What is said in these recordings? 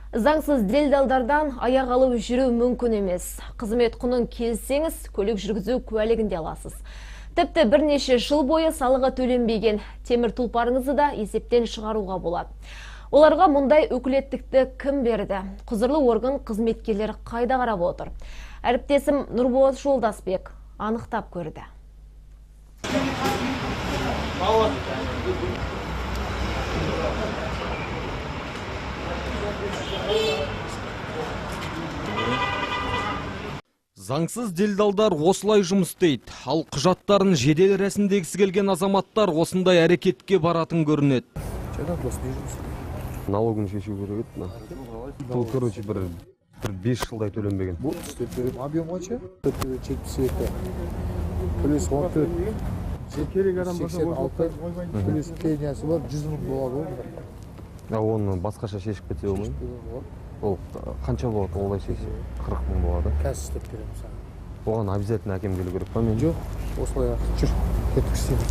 Заңсыз делдалдардан аяқ алып жүру мүмкін емес. Қызмет құнын келсеңіз, көлік жүргізу куәлігінде аласыз. Тіпті бірнеше жыл бойы салығы төленбеген темір тұлпарыңызды да есептен шығаруға болады. Оларға мұндай өкілеттікті кім берді? Құзырлы орган қызметкерлері қайда қарап отыр? Әріптесім Нұрболат Жолдасбек анықтап көрді. Заңсыз делдалдар осылай жұмыс істейді. Ал құжаттарын жедел рәсімдегісі келген азаматтар осындай әрекетке баратын көрінеді. Налогын шешу керек еді. Бұл, короче, бір 5 жылдай төленбеген. Бұл объем қанша? 72. Плюс 14. 86. Плюс пениясы бар, 100 мың болады ғой. Оны басқаша шешіп кетсе болмайды. Ол қанша болады олай шешсе? 40 мың болады. Қазір істеп беремін саған. Оған обязательно әкем келу керек па мен? Жоқ, осылай жүр, кетіп істеймін.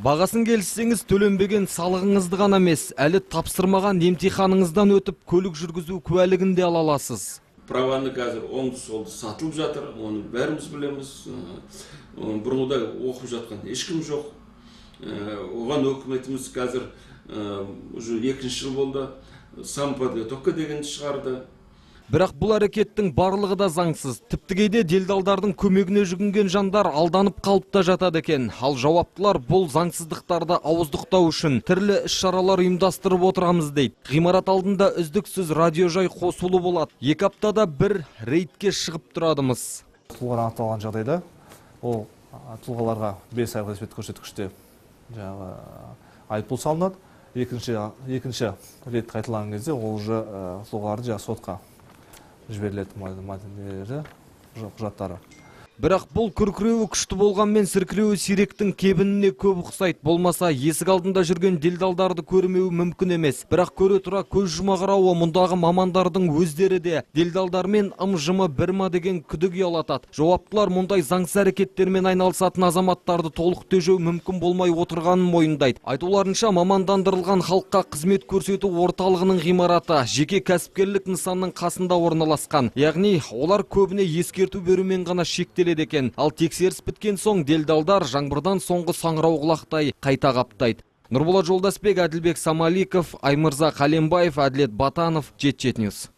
Бағасын келсеңіз төленбеген салығыңызды ғана емес, әлі тапсырмаған емтиханыңыздан өтіп көлік жүргізу куәлігін де ала аласыз. Праваны қазір оңды-солды сатылып жатыр, оны бәріміз білеміз. Бұрында оқып жатқан ешкім жоқ. Оған өкіметіміз қазір уже 2 жыл болды. Самподготовка дегенді шығарды. Бірақ бұл әрекеттің барлығы да заңсыз. Тіпті кейде делдалдардың көмегіне жүгінген жандар алданып қалып та жатады екен. Ал жауаптылар бұл заңсыздықтарды ауыздықтау үшін түрлі іс-шаралар ұйымдастырып отырамыз дейді. Ғимарат алдында үздіксіз радиожай қосулы болады. 2 аптада бір рейдке шығып тұрадымыз. Тұлғалар анықталған жағдайда ол тұлғаларға 5 айлық есептік көрсеткіште айыппұл салынады. Екінші рет қайталаған кезде ол уже тұлғаларды сотқа жіберіледі құжаттары. Бірақ бұл күркіреуі күшті болғанмен сіркіреуі сиректің кебініне көп ұқсайды. Болмаса есік алдында жүрген делдалдарды көрмеуі мүмкін емес. Бірақ көре тұра көз жұма қарауы мұндағы мамандардың өздері де делдалдармен ым-жымы бірма деген күдік ұялатады. Жауаптылар мұндай заңсыз әрекеттермен айналысатын азаматтарды толық тежеу мүмкін болмай отырғанын мойындайды. Айтуларынша мамандандырылған халыққа қызмет көрсету орталығының ғимараты жеке кәсіпкерлік нысанның қасында орналасқан. Яғни олар көбіне ескерту берумен ғана шектеледі екен. Ал тексеріс біткен соң делдалдар жаңбырдан соңғы саңырау құлақтай қайта қаптайды. Нұрболат Жолдасбек, Әділбек Самаликов, Аймырза Қалембаев, Әділет Батанов, Жетчет Ньюс.